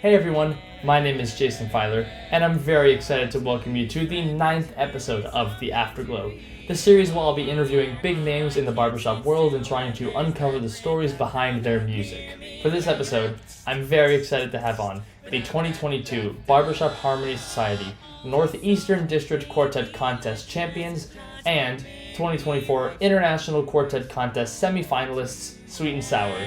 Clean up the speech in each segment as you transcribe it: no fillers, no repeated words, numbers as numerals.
Hey everyone, my name is Jason Filer, and I'm very excited to welcome you to the 9th episode of the Afterglow, the series where I'll be interviewing big names in the barbershop world and trying to uncover the stories behind their music. For this episode, I'm very excited to have on the 2022 Barbershop Harmony Society Northeastern District Quartet Contest champions and 2024 International Quartet Contest semifinalists, Sweet and Sour.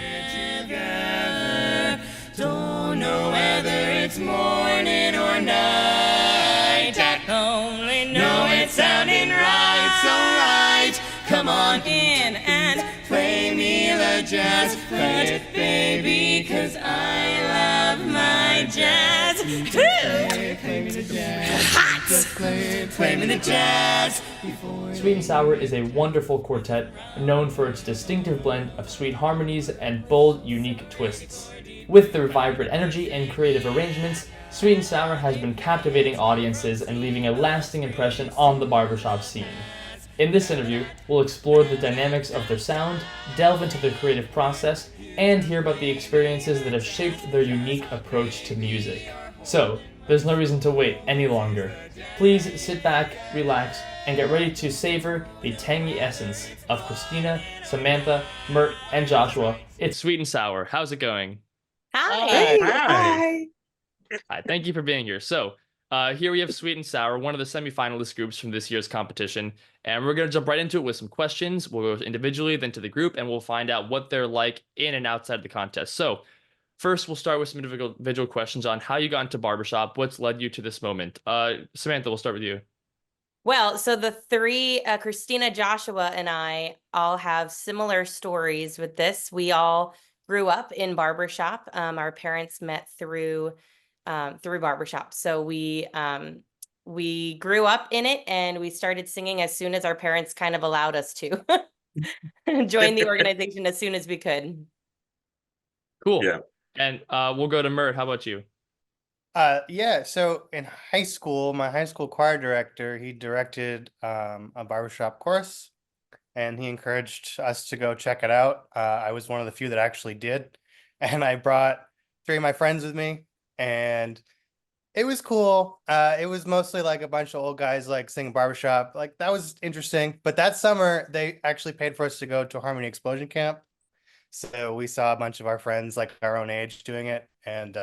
Don't know whether it's morning or night. I only know it's sounding right, so right. Come on in and play me the jazz. Play it, baby, 'cause I love my jazz. Play me the jazz. Hot! Play me the jazz. Sweet and Sour is a wonderful quartet known for its distinctive blend of sweet harmonies and bold, unique twists. With their vibrant energy and creative arrangements, Sweet and Sour has been captivating audiences and leaving a lasting impression on the barbershop scene. In this interview, we'll explore the dynamics of their sound, delve into their creative process, and hear about the experiences that have shaped their unique approach to music. So, there's no reason to wait any longer. Please sit back, relax, and get ready to savor the tangy essence of Christina, Samantha, Merton, and Joshua. It's Sweet and Sour. How's it going? Hi. Hi. Hi, thank you for being here. So, here we have Sweet and Sour, one of the semifinalist groups from this year's competition, and we're going to jump right into it with some questions. We'll go individually, then to the group, and we'll find out what they're like in and outside the contest. So, first, we'll start with some individual questions on how you got into barbershop, what's led you to this moment. Samantha, we'll start with you. Well, so the three, Christina, Joshua, and I all have similar stories with this. We all grew up in barbershop. Our parents met through barbershop. So we grew up in it, and we started singing as soon as our parents kind of allowed us to join the organization as soon as we could. Cool. Yeah. And we'll go to Mert. How about you? So in high school, my high school choir director, he directed a barbershop course, and he encouraged us to go check it out. I was one of the few that actually did, and I brought three of my friends with me, and it was cool. It was mostly like a bunch of old guys like singing barbershop. Like, that was interesting. But that summer, they actually paid for us to go to a Harmony Explosion camp. So we saw a bunch of our friends like our own age doing it, and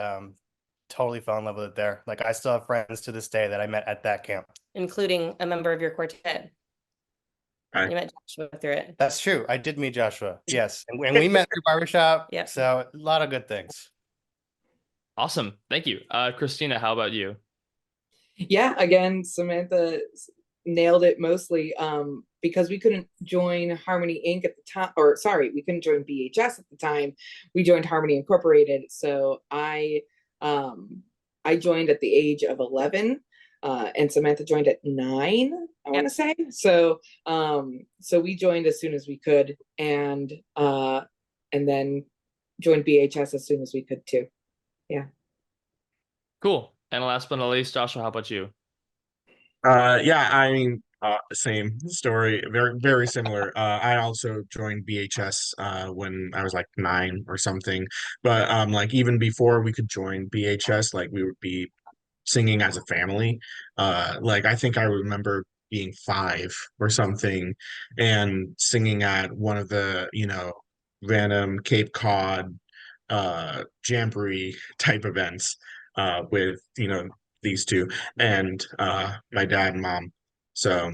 totally fell in love with it there. Like, I still have friends to this day that I met at that camp. Including a member of your quartet. Hi. You met Joshua through it. That's true. I did meet Joshua. Yes. And we met through barbershop. Yep. So a lot of good things. Awesome. Thank you. Christina, how about you? Yeah, again, Samantha nailed it mostly because we couldn't join Harmony Inc. at the time, or sorry, we couldn't join BHS at the time. We joined Harmony Incorporated. So I joined at the age of 11, and Samantha joined at 9, I want to say. So we joined as soon as we could, and then joined BHS as soon as we could too. Yeah. Cool. And last but not least, Joshua, how about you? Same story, very, very similar. I also joined BHS when I was like 9 or something. But like even before we could join BHS, like we would be singing as a family. Like I think I remember being 5 or something and singing at one of the, random Cape Cod jamboree type events with, these two and my dad and mom. So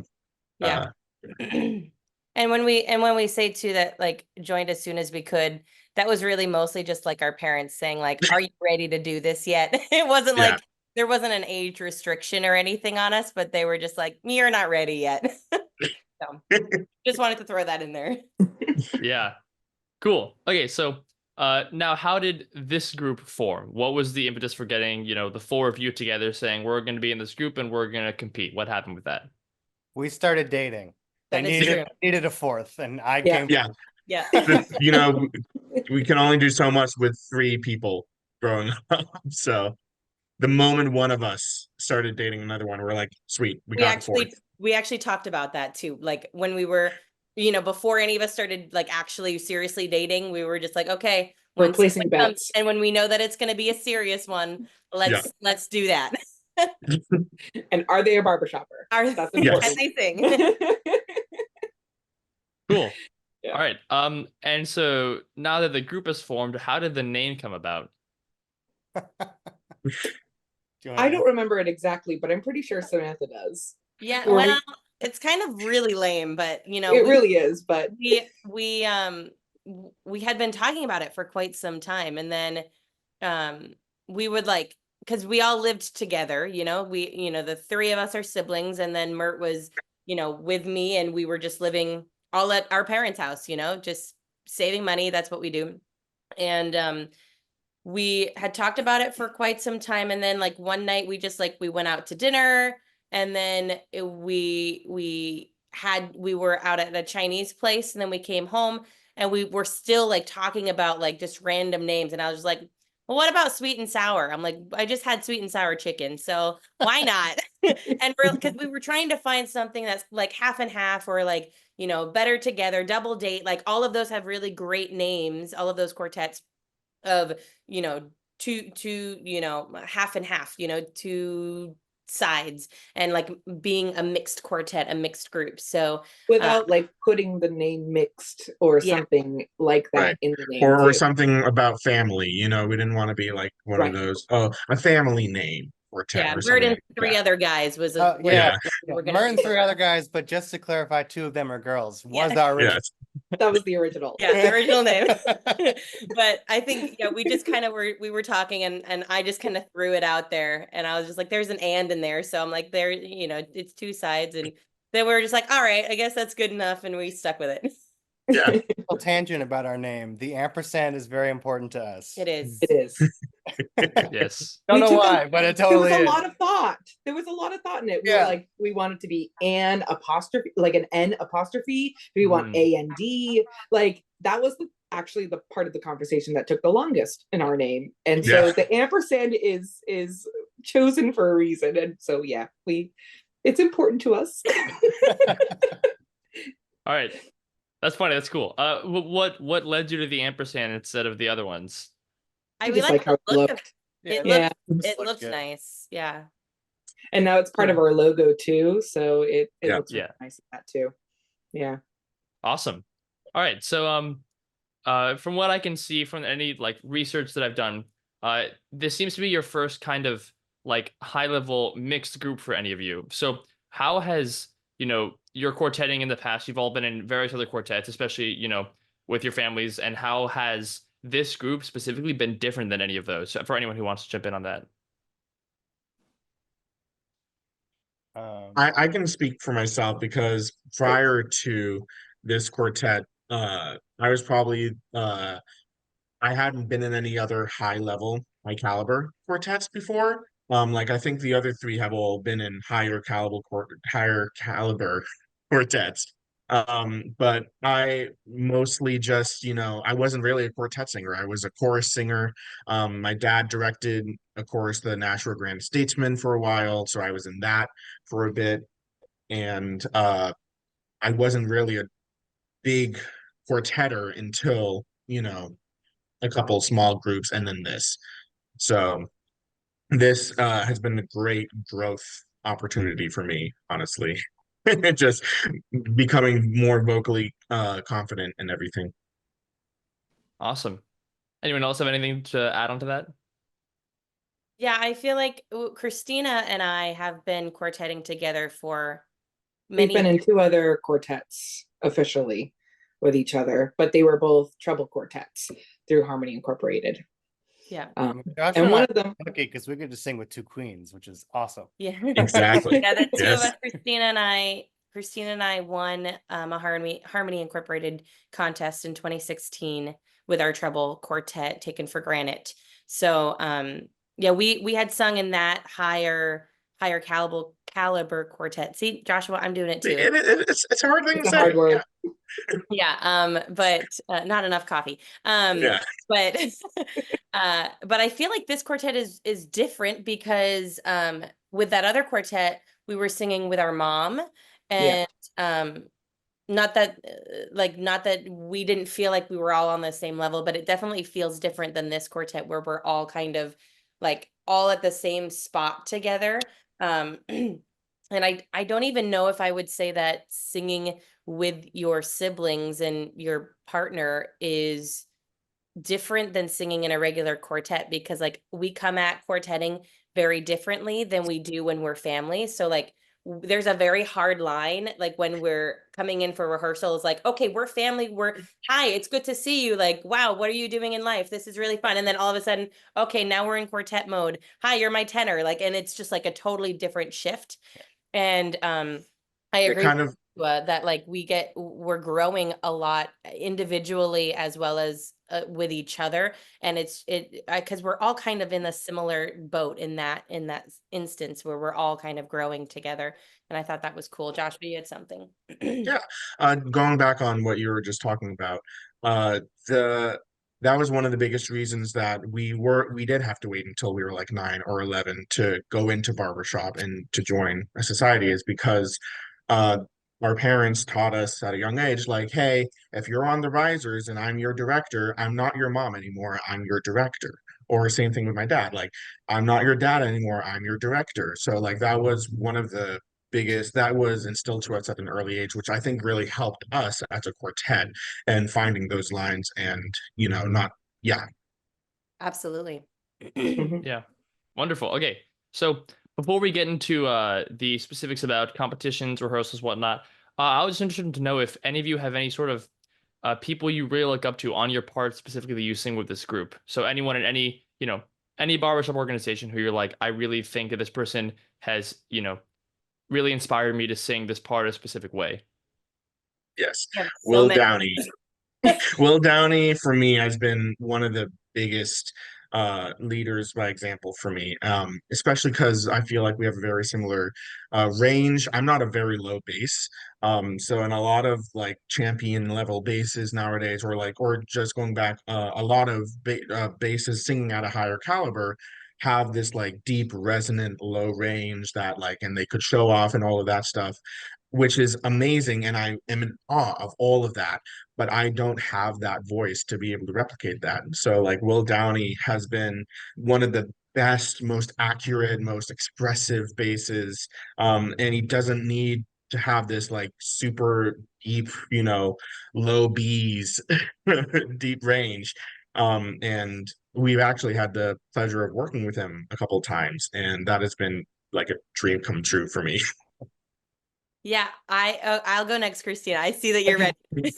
yeah. And when we say too that like joined as soon as we could, that was really mostly just like our parents saying like, are you ready to do this yet? It wasn't like there wasn't an age restriction or anything on us, but they were just like, you're not ready yet. So just wanted to throw that in there. Yeah. Cool. Okay, so now how did this group form? What was the impetus for getting, the 4 of you together saying we're going to be in this group and we're going to compete? What happened with that? We started dating. That They is true. needed a 4th, and I Yeah. came. Yeah. Yeah. We can only do so much with 3 people growing up. So the moment one of us started dating another one, we're like, sweet, we got the 4th. We actually talked about that too. Like when we were, before any of us started like actually seriously dating, we were just like, okay, when Replacing someone comes bets. and when we know that it's going to be a serious one, let's do that. And are they a barbershopper? That's Can important. they sing? Cool. Yeah. All right. And so now that the group is formed, how did the name come about? I don't remember it exactly, but I'm pretty sure Samantha does. Yeah, Or well, it's kind of really lame, but you know, it really is, but we had been talking about it for quite some time, and then we would like, because we all lived together, you know, the three of us are siblings, and then Mert was, you know, with me, and we were just living all at our parents' house, you know, just saving money. That's what we do. And we had talked about it for quite some time, and then like one night we just like we went out to dinner, and then we were out at a Chinese place, and then we came home and we were still like talking about like just random names, and I was just like, well, what about sweet and sour? I'm like, I just had sweet and sour chicken, so why not? And because we were trying to find something that's like half and half, or like, you know, better together, double date, like all of those have really great names, all of those quartets of, you know, two, you know, half and half, you know, two sides, and like being a mixed quartet, a mixed group. So without like putting the name mixed or Yeah. something like that Right. in the name Or too. something about family, you know, we didn't want to be like one of Right. those, a family name or yeah, or Bird something and like three that. other guys was Oh, what yeah. we're gonna Merton, do. 3 other guys, but just to clarify, 2 of them are girls. Was Yeah. our original. Yes. That was the original. Yeah, the original name. But I think, yeah, we just kind of we were talking, and I just kind of threw it out there, and I was just like, there's an and in there, so I'm like, there, you know, it's two sides, and then we were just like, all right, I guess that's good enough, and we stuck with it. Yeah. Little tangent about our name. The ampersand is very important to us. It is. It is. Yes. Don't We know took why, but it There totally was a is. lot of thought. There was a lot of thought in it. We Yeah. were like, we want it to be an apostrophe, like an N apostrophe. Do we want A and D? Like that was actually the part of the conversation that took the longest in our name. And so Yeah. the ampersand is chosen for a reason. And so yeah, it's important to us. All right. That's funny. That's cool. What led you to the ampersand instead of the other ones? I We we just like like how the it look of looked. it. Yeah. It Looks looked good. nice. Yeah. And now it's part of our logo too. So it Yeah. looks really nice in that too. Yeah. Awesome. All right. So from what I can see from any like research that I've done, this seems to be your first kind of like high level mixed group for any of you. So how has, you know, your quartetting in the past, you've all been in various other quartets, especially, you know, with your families, and how has this group specifically been different than any of those? So for anyone who wants to jump in on that. I can speak for myself because prior to this quartet, I was probably I hadn't been in any other high level, high caliber quartets before. Like I think the other three have all been in higher caliber quartets. But I mostly just, you know, I wasn't really a quartet singer. I was a chorus singer. My dad directed a chorus, the Nashua Grand Statesman, for a while, so I was in that for a bit. And I wasn't really a big quartetter until, you know, a couple small groups and then this. So this has been a great growth opportunity for me, honestly. Just becoming more vocally confident and everything. Awesome. Anyone else have anything to add on to that? Yeah, I feel like Christina and I have been quartetting together for We've many been in 2 other quartets officially with each other, but they were both treble quartets through Harmony Incorporated. Yeah. Josh And and one I of them, are lucky because we get to sing with 2 queens, which is awesome. Yeah. Exactly. Yeah, the two of Yes. us, Christina and I won a Harmony Incorporated contest in 2016 with our treble quartet, Taken for Granted. So yeah, we had sung in that higher caliber quartet. See, Joshua, I'm doing it too. It's a hard thing it's to a say. hard word. Yeah, but not enough coffee. Yeah. But but I feel like this quartet is different because with that other quartet we were singing with our mom, and not that not that we didn't feel like we were all on the same level, but it definitely feels different than this quartet where we're all kind of like all at the same spot together. And I don't even know if I would say that singing with your siblings and your partner is different than singing in a regular quartet, because like we come at quartetting very differently than we do when we're family. So like there's a very hard line, like when we're coming in for rehearsals, like, okay, we're family, we're hi, it's good to see you, like, wow, what are you doing in life, this is really fun. And then all of a sudden, okay, now we're in quartet mode, hi, you're my tenor, like, and it's just like a totally different shift. And I It agree kind of that like we're growing a lot individually as well as with each other, and it's because we're all kind of in a similar boat in that instance where we're all kind of growing together. And I thought that was cool. Josh, you had something. Yeah, going back on what you were just talking about, the that was one of the biggest reasons that we did have to wait until we were like 9 or 11 to go into barbershop and to join a society, is because uh our parents taught us at a young age, like, hey, if you're on the risers and I'm your director, I'm not your mom anymore, I'm your director. Or same thing with my dad, like, I'm not your dad anymore, I'm your director. So like that was one of the biggest that was instilled to us at an early age, which I think really helped us as a quartet and finding those lines and, not, yeah. Absolutely. Mhm. Yeah. Wonderful. Okay. So before we get into the specifics about competitions, rehearsals, whatnot, I was interested to know if any of you have any sort of people you really look up to on your part, specifically that you sing with this group. So anyone in any, any barbershop organization who you're like, I really think that this person has, really inspired me to sing this part a specific way. Yes. We have so Will many. Downey. Will Downey for me has been one of the biggest leaders by example for me, especially because I feel like we have a very similar range. I'm not a very low bass, so in a lot of like champion level basses nowadays, or just going back, a lot of basses singing at a higher caliber have this like deep resonant low range that like, and they could show off and all of that stuff, which is amazing, and I am in awe of all of that, but I don't have that voice to be able to replicate that. So like Will Downey has been one of the best, most accurate, most expressive basses. And he doesn't need to have this like super deep, low B's, deep range. And we've actually had the pleasure of working with him a couple times, and that has been like a dream come true for me. Yeah, I'll go next, Christina. I see that you're Okay. ready.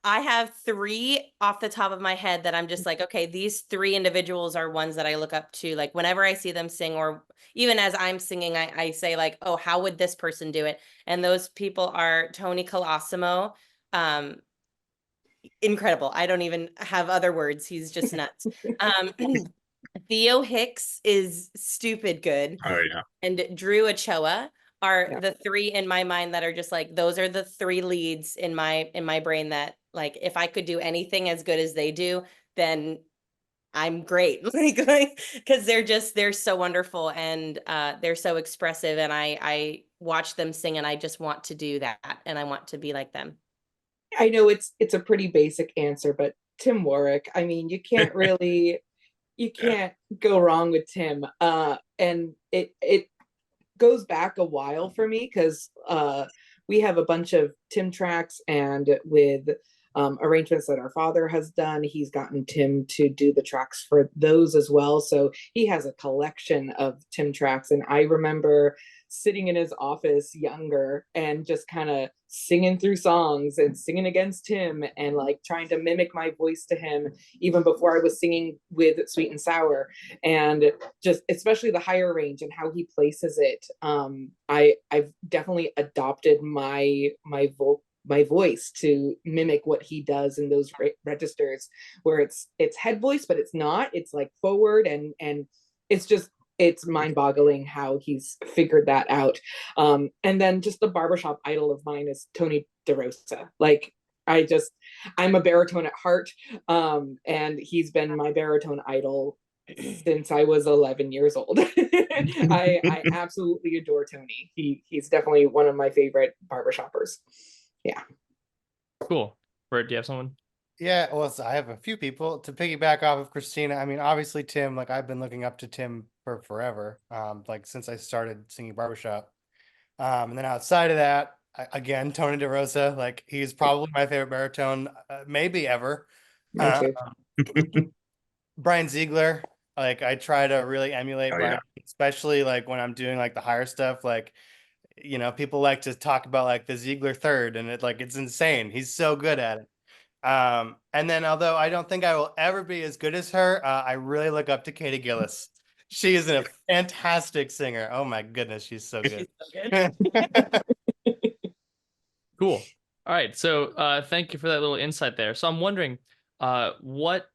I have three off the top of my head that I'm just like, okay, these three individuals are ones that I look up to. Like whenever I see them sing, or even as I'm singing, I say like, oh, how would this person do it? And those people are Tony Colosimo. Um, Incredible. I don't even have other words. He's just nuts. Um, Theo Hicks is stupid good. Oh yeah. And Drew Ochoa are Yeah. the three in my mind that are just like, those are the three leads in my brain that like, if I could do anything as good as they do, then I'm great. Like, because they're so wonderful, and they're so expressive, and I watch them sing and I just want to do that, and I want to be like them. I know it's a pretty basic answer, but Tim Warwick, I mean, you can't go wrong with Tim. And it goes back a while for me because we have a bunch of Tim tracks, and with arrangements that our father has done, he's gotten Tim to do the tracks for those as well. So he has a collection of Tim tracks, and I remember sitting in his office younger and just kind of singing through songs and singing against him and like trying to mimic my voice to him even before I was singing with Sweet and Sour. And just especially the higher range and how he places it, I've definitely adopted my voice to mimic what he does in those registers where it's head voice, but it's not, it's like forward, and it's mind-boggling how he's figured that out. And then just the barbershop idol of mine is Tony DeRosa. Like I'm a baritone at heart, and he's been my baritone idol since I was 11 years old. I absolutely adore Tony. He's definitely one of my favorite barbershoppers. Yeah. Cool. Bert, do you have someone? Yeah, well, so I have a few people to piggyback off of Christina. I mean, obviously Tim, like I've been looking up to Tim for forever, like since I started singing barbershop. And then outside of that, again, Tony DeRosa, like he's probably my favorite baritone, maybe ever. Mine Uh, too. Brian Ziegler, like I try to really emulate Oh, Brian, especially like when I'm doing like the higher stuff. Like, you know, people like to talk about like the Ziegler third, and it's insane. He's so good at it. And then although I don't think I will ever be as good as her, I really look up to Katie Gillis. She is a fantastic singer. Oh my goodness, she's so good. Cool. All right. So thank you for that little insight there. So I'm wondering, what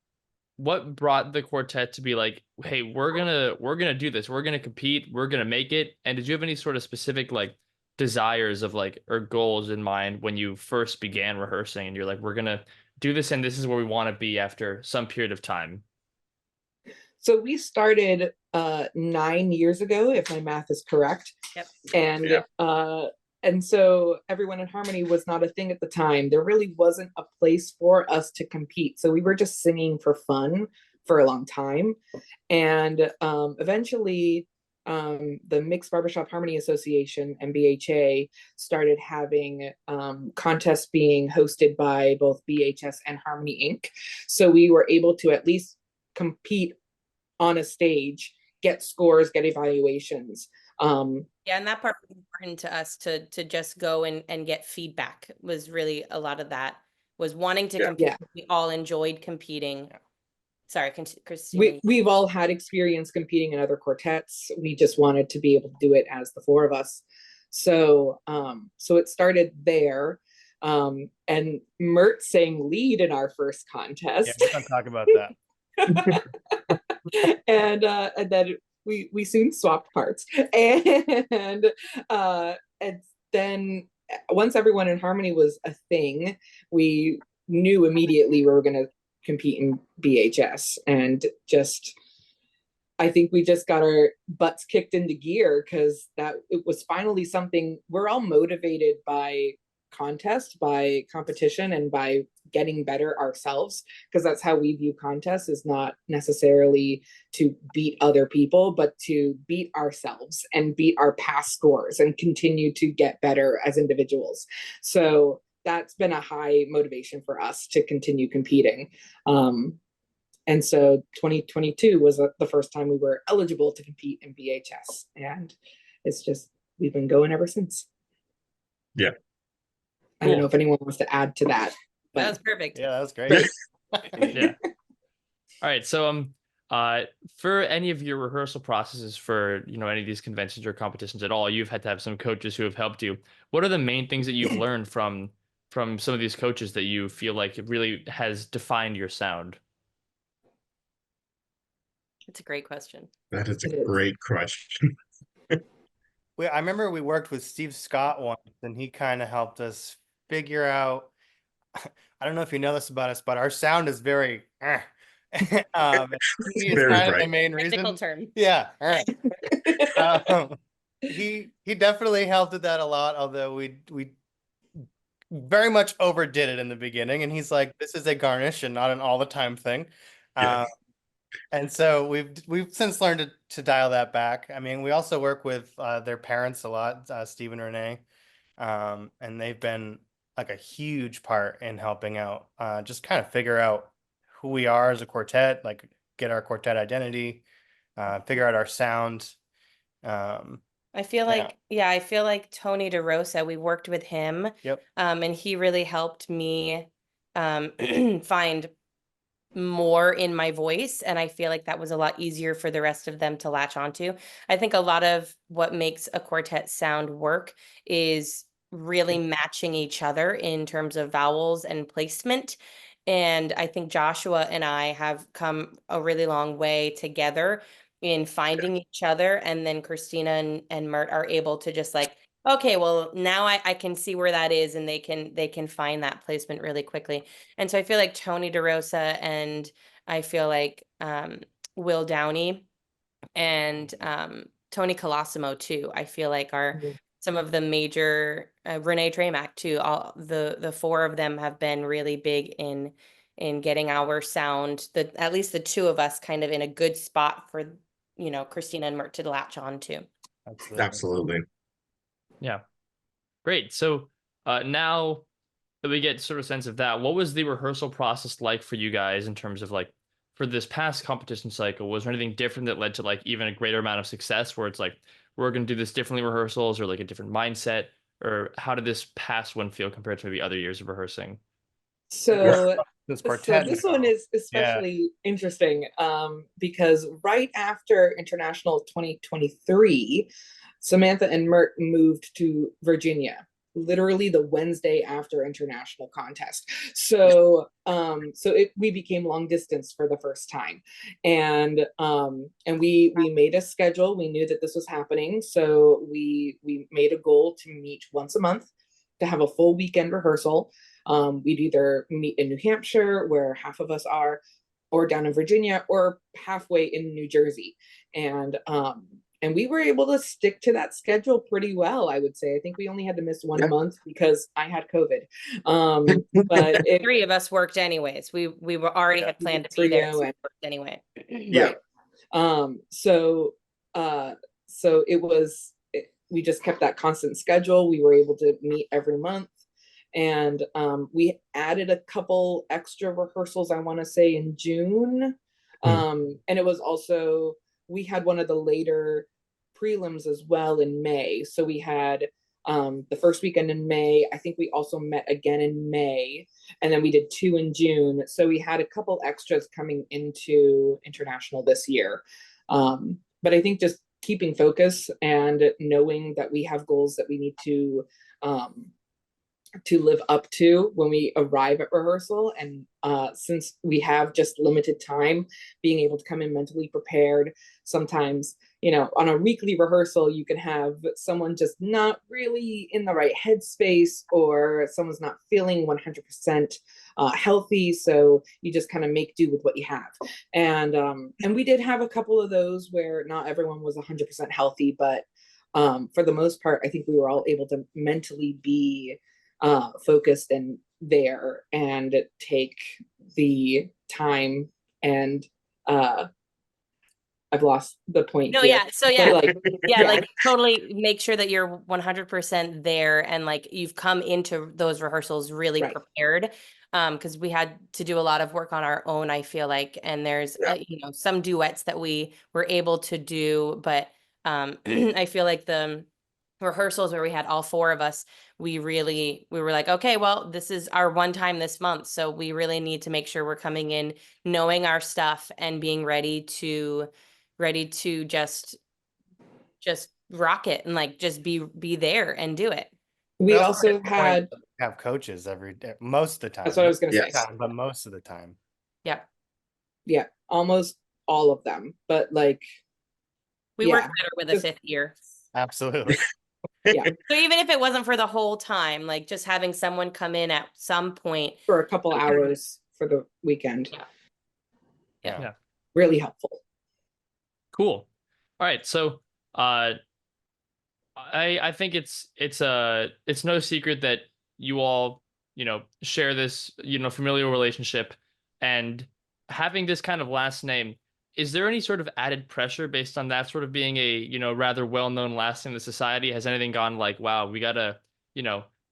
brought the quartet to be like, hey, we're gonna do this, we're gonna compete, we're gonna make it. And did you have any sort of specific like desires of like or goals in mind when you first began rehearsing and you're like, we're gonna do this and this is where we want to be after some period of time? So we started 9 years ago, if my math is correct. Yep. And Yeah. and so everyone in harmony was not a thing at the time. There really wasn't a place for us to compete. So we were just singing for fun for a long time. And eventually the Mixed Barbershop Harmony Association, MBHA, started having contests being hosted by both BHS and Harmony Inc. So we were able to at least compete on a stage, get scores, get evaluations. Yeah, and that part was important to us to just go and get feedback. Was really a lot of that was wanting to compete. Yeah. We all enjoyed competing. Sorry, Christina. We've all had experience competing in other quartets. We just wanted to be able to do it as the four of us. So so it started there. And Mert sang lead in our first contest. Yeah, we're gonna talk about that. And then we soon swapped parts. And then once everyone in harmony was a thing, we knew immediately we were going to compete in BHS. And just I think we just got our butts kicked into gear because that it was finally something. We're all motivated by contest, by competition, and by getting better ourselves, because that's how we view contests, is not necessarily to beat other people, but to beat ourselves and beat our past scores and continue to get better as individuals. So that's been a high motivation for us to continue competing. And so 2022 was the first time we were eligible to compete in BHS. And it's just, we've been going ever since. Yeah. I don't know if anyone wants to add to that. That was perfect. Yeah, that was great. Yeah. All right. So for any of your rehearsal processes for, you know, any of these conventions or competitions at all, you've had to have some coaches who have helped you. What are the main things that you've learned from some of these coaches that you feel like it really has defined your sound? It's a great question. That is a great question. I remember we worked with Steve Scott once, and he kind of helped us figure out. I don't know if you know this about us, but our sound is very. He's Very kind of the bright. main Technical reason. term. Yeah. He definitely helped with that a lot, although we very much overdid it in the beginning, and he's like, this is a garnish and not an all the time thing. Yeah. And so we've since learned to dial that back. I mean, we also work with their parents a lot, Steve and Renee, and they've been like a huge part in helping out, just kind of figure out who we are as a quartet, like get our quartet identity, figure out our sound. I feel like, I feel like Tony DeRosa, we worked with him. Yep. And he really helped me find more in my voice. And I feel like that was a lot easier for the rest of them to latch onto. I think a lot of what makes a quartet sound work is really matching each other in terms of vowels and placement. And I think Joshua and I have come a really long way together in finding each other. And then Christina and Mert are able to just like, okay, well, now I can see where that is, and they can find that placement really quickly. And so I feel like Tony DeRosa and I feel like Will Downey and Tony Colosimo too. I feel like are some of the major Renee Tramack too. All the four of them have been really big in getting our sound, at least the two of us, kind of in a good spot for Christina and Merton to latch on to. Absolutely. Yeah. Great. So now that we get sort of sense of that, what was the rehearsal process like for you guys in terms of like for this past competition cycle? Was there anything different that led to like even a greater amount of success where it's like we're going to do this differently rehearsals, or like a different mindset, or how did this past one feel compared to maybe other years of rehearsing? So This So quartet this now. one is especially interesting because right after International 2023, Samantha and Merton moved to Virginia, literally the Wednesday after International contest. So we became long distance for the first time, and we made a schedule. We knew that this was happening, so we made a goal to meet once a month, to have a full weekend rehearsal. We'd either meet in New Hampshire, where half of us are, or down in Virginia, or halfway in New Jersey. And we were able to stick to that schedule pretty well, I would say. I think we only had to miss one month because I had COVID. But Three of us worked anyways. We were already had planned to be there, so we worked anyway. Right. So it was, we just kept that constant schedule. We were able to meet every month. And we added a couple extra rehearsals, I want to say, in June. And it was also, we had one of the later prelims as well in May. So we had the first weekend in May. I think we also met again in May. And then we did 2 in June. So we had a couple extras coming into International this year. But I think just keeping focus and knowing that we have goals that we need to live up to when we arrive at rehearsal. And since we have just limited time, being able to come in mentally prepared. Sometimes, on a weekly rehearsal, you can have someone just not really in the right headspace, or someone's not feeling 100% healthy. So you just kind of make do with what you have. And we did have a couple of those where not everyone was 100% healthy, but for the most part, I think we were all able to mentally be focused and there and take the time. And I've lost the point No, here. yeah. So yeah, yeah. like totally make sure that you're 100% there, and like you've come into those rehearsals really prepared. Because we had to do a lot of work on our own, I feel like, and there's some duets that we were able to do, but I feel like the rehearsals where we had all four of us, we were like, okay, well, this is our one time this month, so we really need to make sure we're coming in knowing our stuff and being ready to just rock it and like just be there and do it. We also had have coaches every day, most of the time. That's what I was going to say. But most of the time. Yeah, almost all of them. But like, we work better with a fifth year. Absolutely. Yeah. So even if it wasn't for the whole time, like just having someone come in at some point for a couple hours for the weekend. Yeah. Really helpful. Cool. All right. So I think it's no secret that you all, share this, familial relationship, and having this kind of last name. Is there any sort of added pressure based on that sort of being a, rather well-known last name in the society? Has anything gone like, wow, we gotta,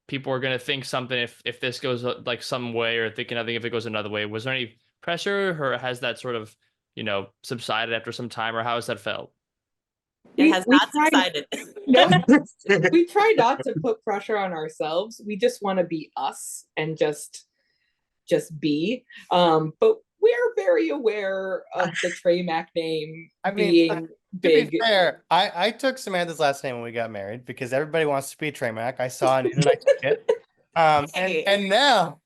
people are gonna think something if this goes like some way, or thinking nothing if it goes another way? Was there any pressure, or has that sort of, subsided after some time, or how has that felt? It has not subsided. No, we try not to put pressure on ourselves. We just want to be us and just be. But we're very aware of the Tramack name being big. To be fair, I took Samantha's last name when we got married because everybody wants to be Tramack. I saw it and I took it. And now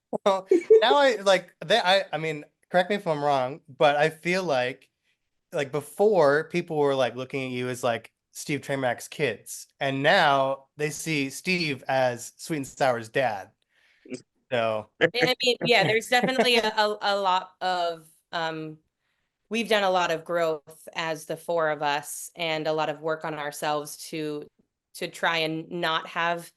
I mean, correct me if I'm wrong, but I feel like before people were like looking at you as like Steve Tramack's kids, and now they see Steve as Sweet and Sour's dad. So I mean, yeah, there's definitely a lot of we've done a lot of growth as the four of us and a lot of work on ourselves to try and not have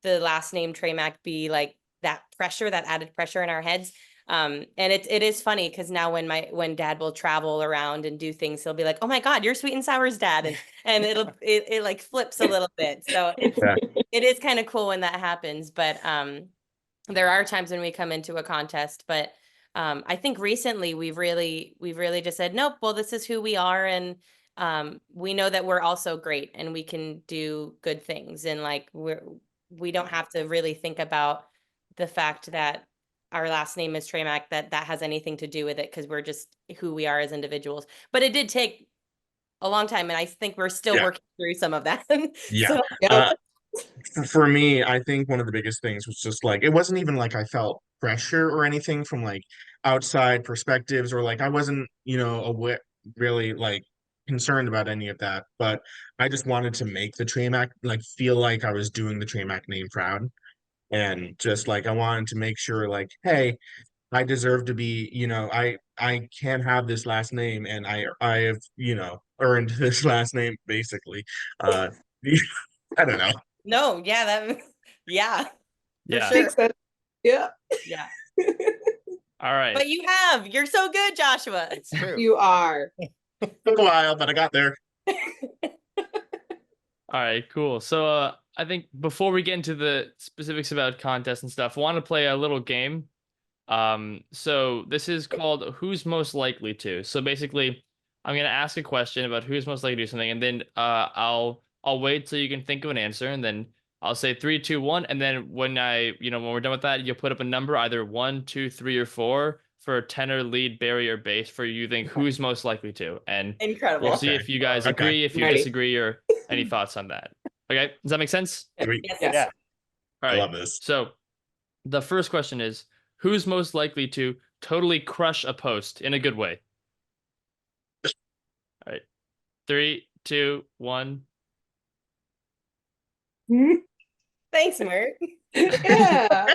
the last name Tramack be like that pressure, that added pressure in our heads. And it is funny because now when dad will travel around and do things, he'll be like, "Oh my God, you're Sweet and Sour's dad," and it like flips a little bit. So it is kind of cool when that happens. But there are times when we come into a contest, but I think recently we've really just said, nope, well, this is who we are, and we know that we're also great and we can do good things, and like we don't have to really think about the fact that our last name is Tramack, that has anything to do with it, because we're just who we are as individuals. But it did take a long time, and I think we're still working through some of that. Yeah. So, For me, I think one of the biggest things was just like, it wasn't even like I felt pressure or anything from like outside perspectives, or like I wasn't, really like concerned about any of that. But I just wanted to make the Tramack, like, feel like I was doing the Tramack name proud. And just like I wanted to make sure, like, hey, I deserve to be, I can have this last name, and I have, earned this last name basically. I don't know. no, yeah, yeah, for Yeah. sure. Makes sense. Yeah. Yeah. All right. But you're so good, Joshua. It's true. You are. Took a while, but I got there. All right, cool. So I think before we get into the specifics about contests and stuff, I want to play a little game. So this is called Who's Most Likely To. So basically, I'm gonna ask a question about who's most likely to do something, and then I'll wait till you can think of an answer, and then I'll say 3, 2, 1, and then when when we're done with that, you'll put up a number, either 1, 2, 3, or 4 for tenor, lead, barry, or bass, for you think who's most likely to. And Incredible. we'll see if you guys Okay. agree, if you Ready. disagree, or any thoughts on that. Okay, does that make sense? Sweet. Yes. Yes. Yeah. All I right. love this. So the first question is, who's most likely to totally crush a post in a good way? All right. 3, 2, 1. Thanks, Mert. Yeah.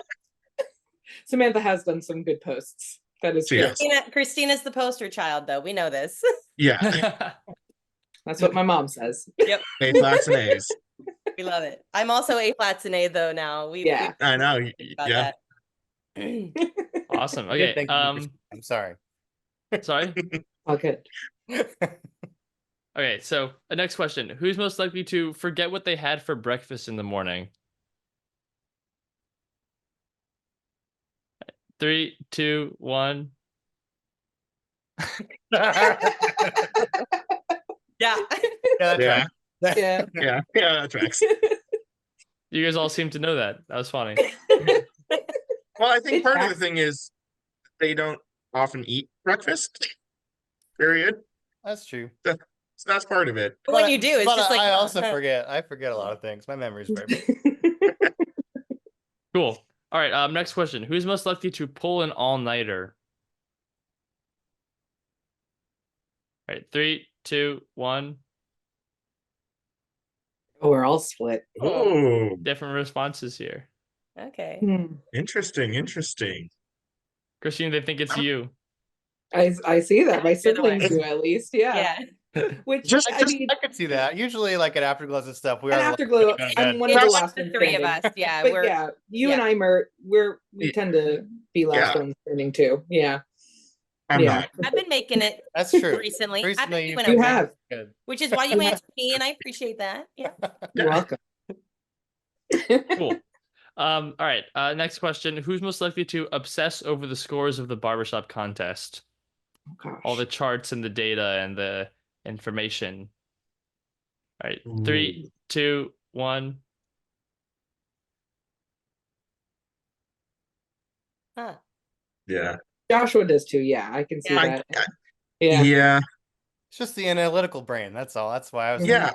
Samantha has done some good posts. That is true. Yes. Christina's the poster child, though. We know this. Yeah. That's what my mom says. A flats and A's. We love it. I'm also A flats and A though now. Yeah. I know. About Yeah. that. Awesome. Good, Okay. thank you, Christina. I'm sorry. Sorry. All good. Okay. So the next question: who's most likely to forget what they had for breakfast in the morning? 3, 2, 1. Yeah. Yeah, that's Yeah. right. Yeah. Yeah. Yeah. That tracks. You guys all seem to know that. That was funny. Well, I think part of the thing is they don't often eat breakfast. Period. That's true. So that's part of it. But when you do, it's But just like I also forget. I forget a lot of things. My memory's very bad. Cool. All right. Next question: who's most likely to pull an all-nighter? All right. 3, 2, 1. Oh, we're all split. Oh, Different responses here. Okay. interesting. Interesting. Christina, they think it's you. I see that. My Either way. siblings do, at least. Yeah. Yeah. Which Just- I mean, I could see that. Usually, like at Afterglows and stuff, we at are. Afterglow, like, I'm one of It's the just last the ones three of standing. us. Yeah. But We're yeah, you and yeah. I, Mert, we tend to be last Yeah. ones standing too. Yeah. I'm Yeah. not. I've been making it That's true. recently. I've been Recently, doing You okay, have. Good. which is why you answered me, and I appreciate that. Yeah. You're welcome. Cool. All right. Next question: who's most likely to obsess over the scores of the barbershop contest? Gosh. All the charts and the data and the information. All right. 3, 2, 1. Huh. Yeah. Joshua does too. Yeah, I can see Yeah. that. Yeah. Yeah. It's just the analytical brain. That's all. That's why I was. Yeah.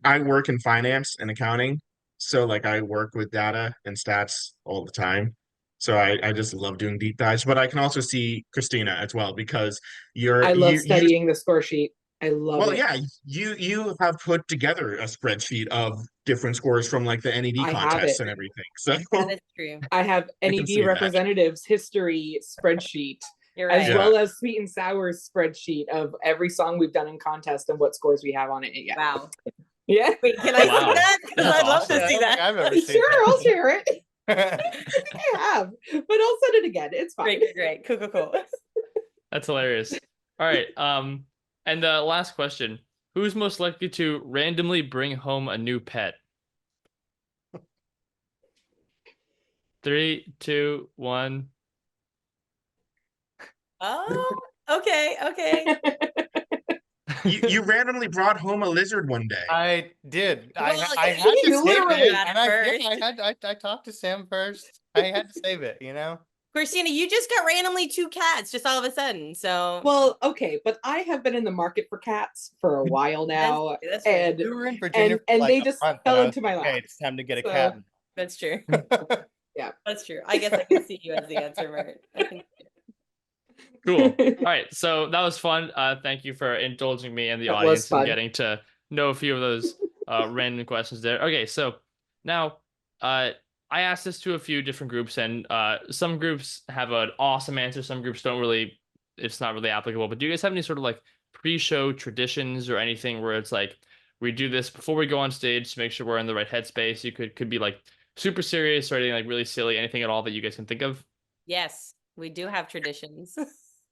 I work in finance and accounting. So like I work with data and stats all the time. So I just love doing deep dives. But I can also see Christina as well, because I love you studying the score sheet. I love well, it. yeah, you have put together a spreadsheet of different scores from like the NED I have contests it. and everything. So That is true. I have can see NED that. representatives history spreadsheet. You're as right. well as sweet and sour spreadsheet of every song we've done in contest and what scores we have on it. Yeah. Wow. Yeah. Wait, can I Wow. see that? Because That's I'd love awesome. to see that. I've ever seen Sure, I'll share it. that. I have, but I'll send it again. It's fine. Great. Cool. That's hilarious. All right. And last question: who's most likely to randomly bring home a new pet? 3, 2, 1. Oh, okay. You randomly brought home a lizard one day. I did. Well, I you had to save literally it, got and I talked to Sam first. I had to save it, you know. Christina, you just got randomly 2 cats just all of a sudden. So Well, okay, but I have been in the market for cats for a while now, that's true. and We were in Virginia, and for like they a just month, fell and I was into my like, "Okay, lap. it's time to get a So- cat." That's true. Yeah. That's true. I guess I can see you as the answer, Mert. I think Cool. All right. So that was fun. Thank you for indulging me and the That was audience and fun. getting to know a few of those random questions there. Okay. So now I asked this to a few different groups, and some groups have an awesome answer. Some groups don't really, it's not really applicable. But do you guys have any sort of like pre-show traditions or anything where it's like we do this before we go on stage to make sure we're in the right headspace? You could be like super serious or anything like really silly, anything at all that you guys can think of? yes, we do have traditions.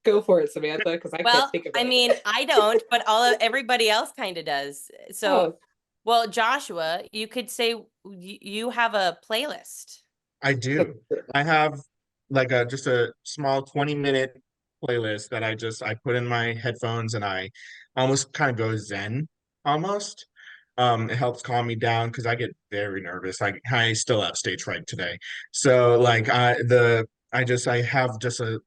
Go for it, Samantha, because I Well, can't think of it. I mean, I don't, but everybody else kind of does. So, Oh, well, Joshua, you could say you have a playlist. I do. I have like just a small 20-minute playlist that I put in my headphones and I almost kind of go zen almost. It helps calm me down because I get very nervous. I still have stage fright today. So like I have just a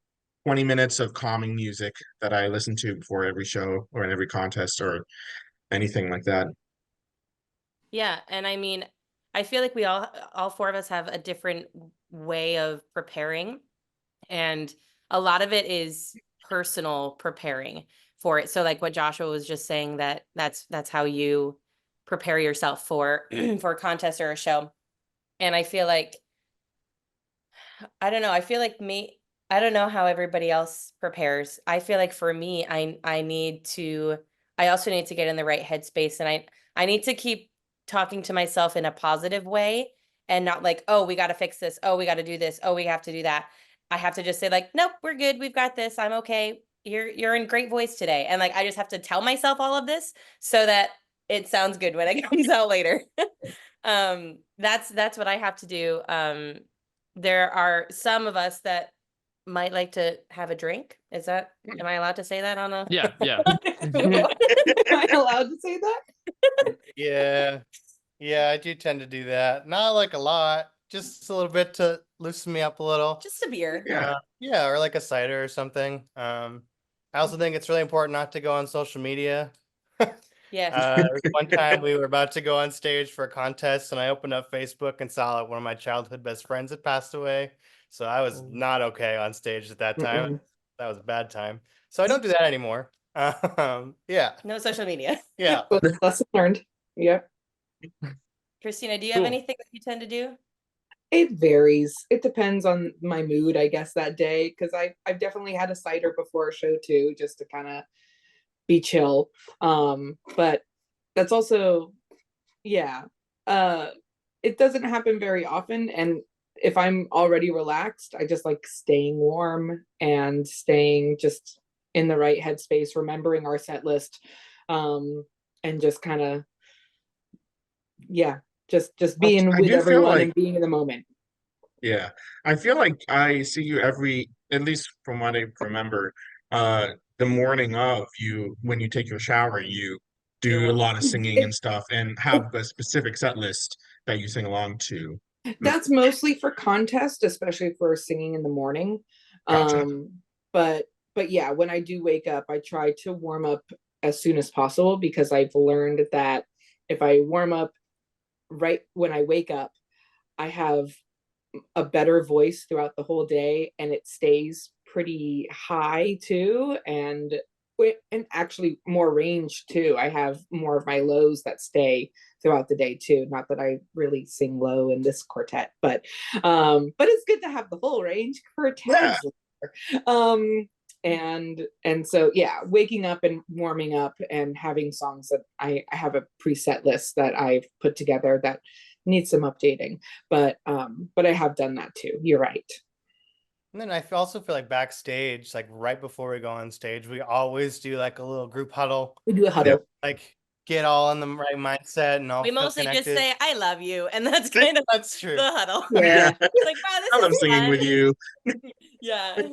20 minutes of calming music that I listen to before every show or in every contest or anything like that. Yeah, and I mean, I feel like we all 4 of us have a different way of preparing, and a lot of it is personal preparing for it. So like what Joshua was just saying, that's how you prepare yourself for for a contest or a show. And I feel like I don't know, I don't know how everybody else prepares. I feel like for me, I also need to get in the right headspace, and I need to keep talking to myself in a positive way and not like, oh, we got to fix this. Oh, we got to do this. Oh, we have to do that. I have to just say like, nope, we're good. We've got this. I'm okay. You're in great voice today. And like, I just have to tell myself all of this so that it sounds good when it comes out later. That's what I have to do. There are some of us that might like to have a drink. Am I allowed to say that on a? Yeah. am I allowed to say that? Yeah, I do tend to do that. Not like a lot, just a little bit to loosen me up a little. Just a beer. Yeah. Yeah, or like a cider or something. I also think it's really important not to go on social media. Yes. There was one time we were about to go on stage for a contest, and I opened up Facebook and saw one of my childhood best friends had passed away. So I was not okay on stage at that time. Mm-mm. That was a bad time. So I don't do that anymore. Yeah, No social media. yeah. Lesson learned. Yep. Christina, do you have Cool. anything that you tend to do? It varies. It depends on my mood, I guess, that day. Because I've definitely had a cider before a show too, just to kind of be chill. But that's also, yeah. It doesn't happen very often. And if I'm already relaxed, I just like staying warm and staying just in the right headspace, remembering our set list, and just kind of, yeah, just being I with do feel everyone like and being in the moment. Yeah, I feel like I see you at least from what I remember, the morning of you, when you take your shower, you do a lot of singing and stuff and have a specific set list that you sing along to. That's mostly for contest, especially for singing in the morning. Gotcha. But yeah, when I do wake up, I try to warm up as soon as possible because I've learned that if I warm up right when I wake up, I have a better voice throughout the whole day and it stays pretty high too, and actually more range too. I have more of my lows that stay throughout the day too. Not that I really sing low in this quartet, but it's good to have the full range. Yeah. Quartets. Um And so yeah, waking up and warming up and having songs that I have a preset list that I've put together that needs some updating, but I have done that too. You're right. And then I also feel like backstage, like right before we go on stage, we always do like a little group huddle, We do a huddle. like get all in the right mindset and all We feel mostly just connected. say "I love you," and that's kind of That's true. the huddle. Yeah. It's like, wow, I this love is singing with fun. you. Yeah.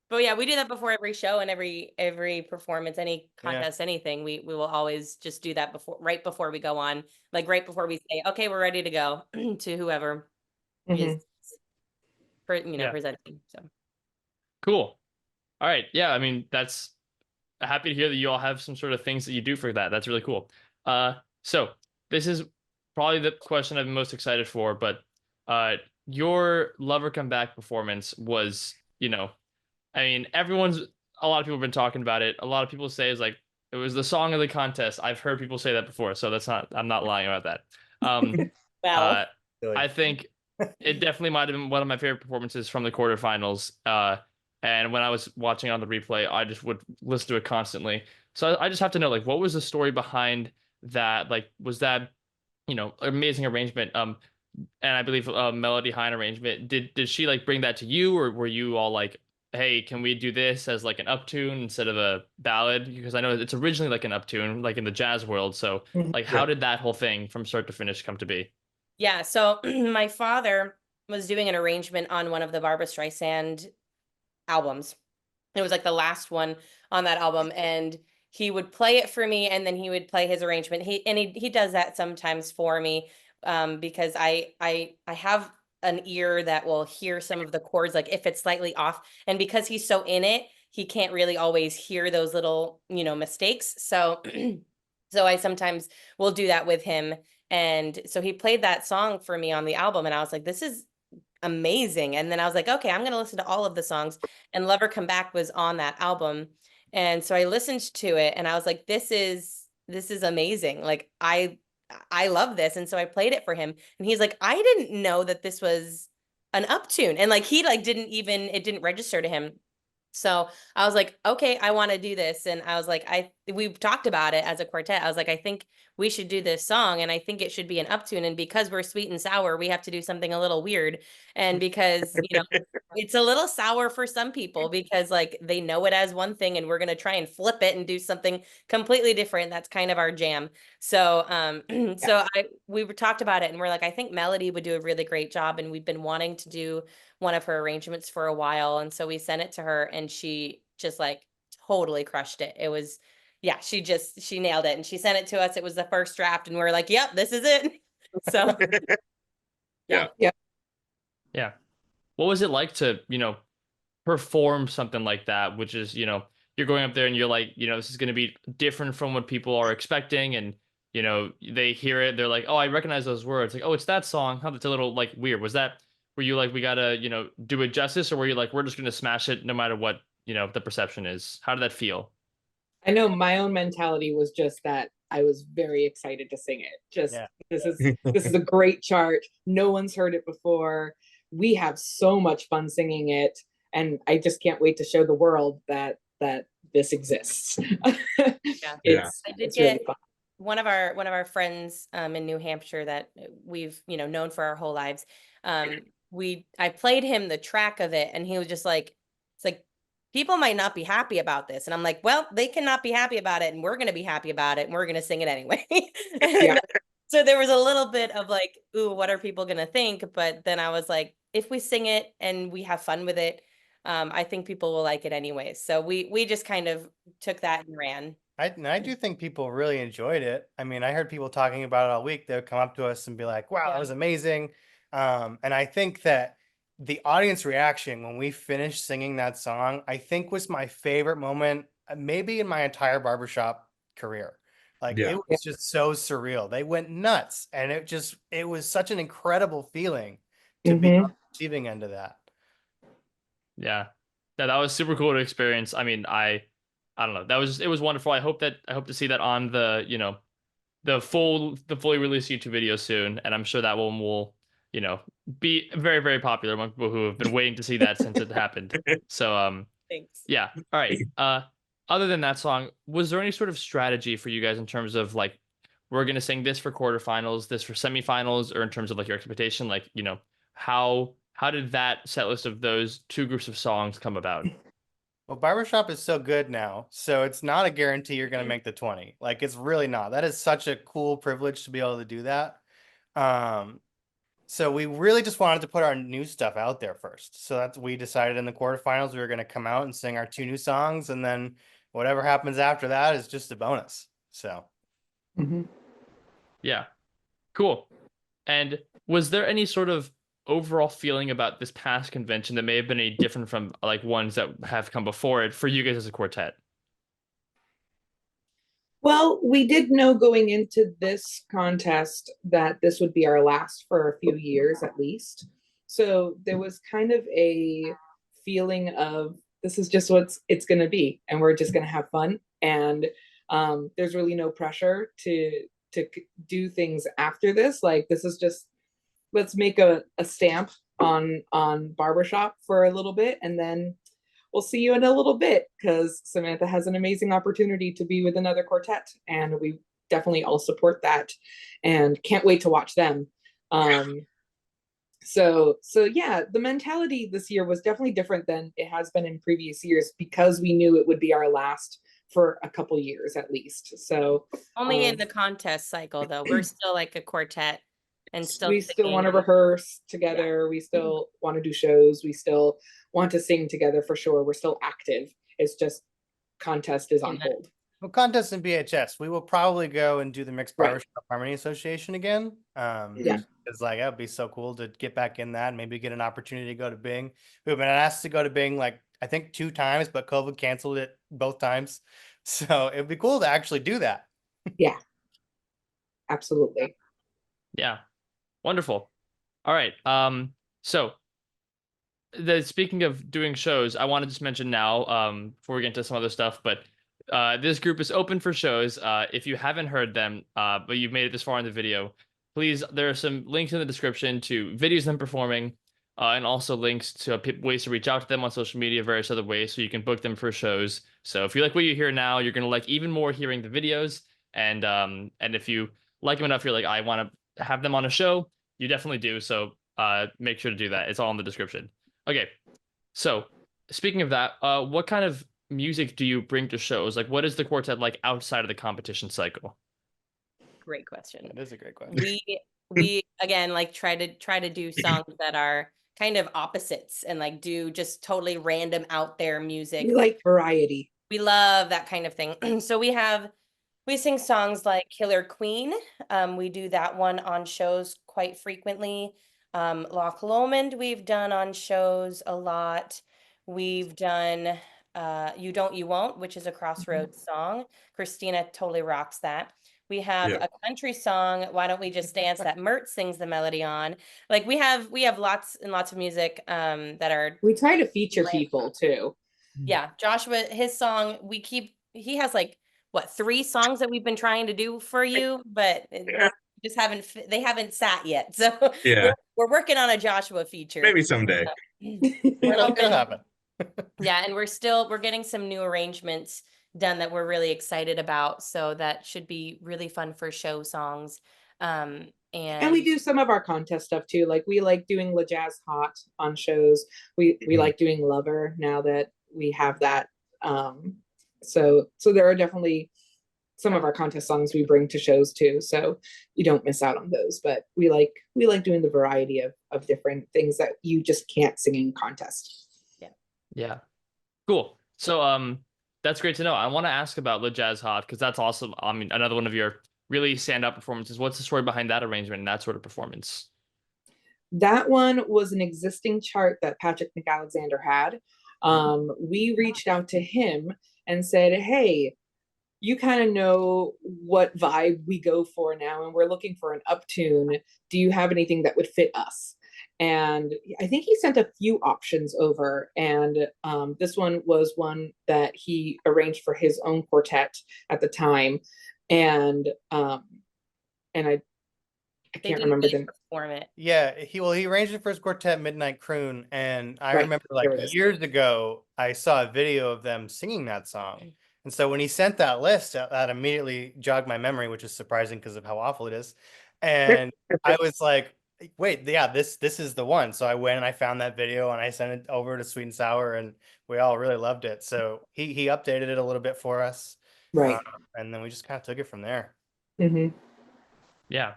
But yeah, we do that before every show and every performance, any contest, anything. We will always just do that right before we go on, like right before we say, okay, we're ready to go to whoever Mhm. is presenting. So Cool. All right. Yeah, I mean, that's happy to hear that you all have some sort of things that you do for that. That's really cool. So this is probably the question I'm most excited for, but your Lover Come Back performance was, I mean, a lot of people have been talking about it. A lot of people say it was the song of the contest. I've heard people say that before, so I'm not lying about that. wow. I think it definitely might have been one of my favorite performances from the quarterfinals. And when I was watching on the replay, I just would listen to it constantly. So I just have to know, like, what was the story behind that? Like, was that, amazing arrangement? And I believe Melody Hine arrangement. Did she like bring that to you, or were you all like, hey, can we do this as like an uptune instead of a ballad? Because I know it's originally like an uptune, like in the jazz world. So like, how did that whole thing from start to finish come to be? Yeah. So my father was doing an arrangement on one of the Barbra Streisand albums. It was like the last one on that album, and he would play it for me, and then he would play his arrangement. He does that sometimes for me, because I have an ear that will hear some of the chords, like if it's slightly off, and because he's so in it, he can't really always hear those little mistakes. So so I sometimes will do that with him, and so he played that song for me on the album, and I was like, this is amazing. And then I was like, okay, I'm going to listen to all of the songs. And Lover Come Back was on that album. And so I listened to it and I was like, this is amazing. Like I love this. And so I played it for him and he's like, I didn't know that this was an uptune. And like he like it didn't register to him. So I was like, okay, I want to do this. And I was like, we've talked about it as a quartet. I was like, I think we should do this song and I think it should be an uptune. And because we're sweet and sour, we have to do something a little weird. And because, it's a little sour for some people because like they know it as one thing and we're going to try and flip it and do something completely different. That's kind of our jam. So, we talked about it and we're like, I think Melody would do a really great job. And we've been wanting to do one of her arrangements for a while. And so we sent it to her and she just like totally crushed it. It was, yeah, she nailed it. And she sent it to us. It was the first draft and we are like, yep, this is it. So Yeah. Yeah. What was it like to, perform something like that, which is, you're going up there and you're like, this is going to be different from what people are expecting. And, they hear it. They're like, oh, I recognize those words. Like, oh, it's that song. Huh, that's a little like weird. Were you like, we got to, do it justice? Or were you like, we're just going to smash it no matter what, the perception is? How did that feel? I know my own mentality was just that I was very excited to sing it. This is a great chart. No one's heard it before. We have so much fun singing it, and I just can't wait to show the world that this exists. It's really fun. One of our friends in New Hampshire that we've known for our whole lives. I played him the track of it, and he was just like, it's like, people might not be happy about this. And I'm like, well, they cannot be happy about it. And we're going to be happy about it. And we're going to sing it anyway. Yeah. So there was a little bit of like, ooh, what are people going to think? But then I was like, if we sing it and we have fun with it, I think people will like it anyway. So we just kind of took that and ran. I do think people really enjoyed it. I mean, I heard people talking about it all week. They would come up to us and be like, wow, that was amazing. And I think that the audience reaction when we finished singing that song, I think was my favorite moment, maybe in my entire barbershop career. Like it was just so surreal. They went nuts, and it was such an incredible feeling to be on the receiving end of that. Yeah, that was super cool to experience. I mean, I don't know. It was wonderful. I hope to see that on the, the fully released YouTube video soon, and I'm sure that one will, be very, very popular among people who have been waiting to see that since it happened. So Thanks. Yeah. All right. Other than that song, was there any sort of strategy for you guys in terms of like, we're gonna sing this for quarterfinals, this for semifinals, or in terms of like your expectation, like, you know, how did that set list of those two groups of songs come about? Well, Barbershop is so good now, so it's not a guarantee you're going to make the 20. Like, it's really not. That is such a cool privilege to be able to do that. So we really just wanted to put our new stuff out there first. So that's we decided in the quarterfinals we were going to come out and sing our two new songs, and then whatever happens after that is just a bonus. So Yeah. Cool. And was there any sort of overall feeling about this past convention that may have been any different from like ones that have come before it for you guys as a quartet? Well, we did know going into this contest that this would be our last for a few years at least. So there was kind of a feeling of this is just what it's going to be, and we're just going to have fun. And there's really no pressure to do things after this. Like this is just let's make a stamp on Barbershop for a little bit, and then we'll see you in a little bit because Samantha has an amazing opportunity to be with another quartet, and we definitely all support that and can't wait to watch them. So yeah, the mentality this year was definitely different than it has been in previous years because we knew it would be our last for a couple years at least. So Only in the contest cycle though. We're still like a quartet and still we still want to rehearse together. We still want to do shows. We still want to sing together for sure. We're still active. It's just contest is on hold. well, contest and BHS, we will probably go and do the Mixed Barbershop Harmony Association again. It's like that'd be so cool to get back in that and maybe get an opportunity to go to Bing. We've been asked to go to Bing like I think 2 times, but COVID canceled it both times. So it'd be cool to actually do that. Yeah, absolutely. Yeah. Wonderful. All right. So speaking of doing shows, I want to just mention now, before we get into some other stuff, but this group is open for shows. If you haven't heard them, but you've made it this far in the video, please, there are some links in the description to videos of them performing, and also links to ways to reach out to them on social media, various other ways, so you can book them for shows. So if you like what you hear now, you're gonna like even more hearing the videos, and if you like them enough, you're like, I want to have them on a show, you definitely do. So make sure to do that. It's all in the description. Okay, so speaking of that, what kind of music do you bring to shows? Like, what is the quartet like outside of the competition cycle? Great question. That is a great question. We again like try to do songs that are kind of opposites and like do just totally random out there music. We like variety. We love that kind of thing. So we sing songs like Killer Queen. We do that one on shows quite frequently. Loch Lomond we've done on shows a lot. We've done You Don't You Won't, which is a Crossroads song. Christina totally rocks that. We have a country song, Why Don't We Just Dance, that Mert sings the melody on. Like we have lots and lots of music that are. We try to feature people too. Yeah, Joshua, his song, he has like what 3 songs that we've been trying to do for you, but just they haven't sat yet. So we're working on a Joshua feature. Maybe someday. It'll happen. Yeah, and we're getting some new arrangements done that we're really excited about. So that should be really fun for show songs. And we do some of our contest stuff too. Like we like doing La Jazz Hot on shows. We like doing Lover now that we have that. So there are definitely some of our contest songs we bring to shows too. So you don't miss out on those. But we like doing the variety of different things that you just can't sing in contest. Yeah. Cool. So that's great to know. I want to ask about Le Jazz Hot because that's awesome. I mean, another one of your really standout performances. What's the story behind that arrangement and that sort of performance? That one was an existing chart that Patrick McAlexander had. We reached out to him and said, hey, you kind of know what vibe we go for now, and we're looking for an uptune. Do you have anything that would fit us? And I think he sent a few options over, and this one was one that he arranged for his own quartet at the time. And I I They can't didn't remember really them. perform it. Yeah, he arranged it for his quartet Midnight Croon, and I Right, remember like there it is. years ago I saw a video of them singing that song. And so when he sent that list, that immediately jogged my memory, which is surprising because of how awful it is. And I was like, wait, yeah, this is the one. So I went and I found that video and I sent it over to Sweet and Sour, and we all really loved it. So he updated it a little bit for us. Right. And then we just kind of took it from there. Hmm. Yeah.